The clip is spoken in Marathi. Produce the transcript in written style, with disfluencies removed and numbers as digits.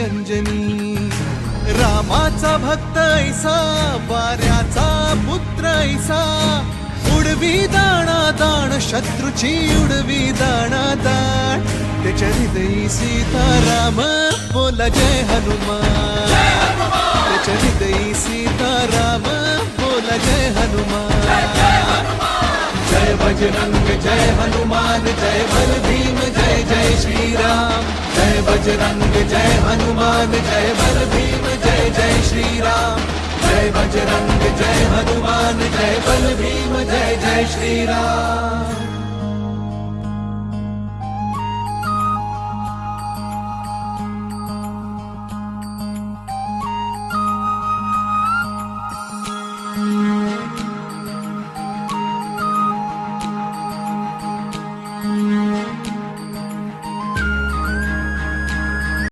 निरंजनी रामाचा भक्त ऐसा वाऱ्याचा पुत्र ऐसा उडवी दाणा दाण शत्रूची उडवी दाणा दाण त्याच्या हृदयी सीताराम बोला जय हनुमान त्याच्या हृदयी सीताराम बोला जय हनुमान जय बजरंग जय हनुमान जय बल भीम जय जय श्रीराम जय बजरंग जय हनुमान जय बल भीम जय जय श्रीराम जय बजरंग जय हनुमान जय बल भीम जय जय श्रीराम।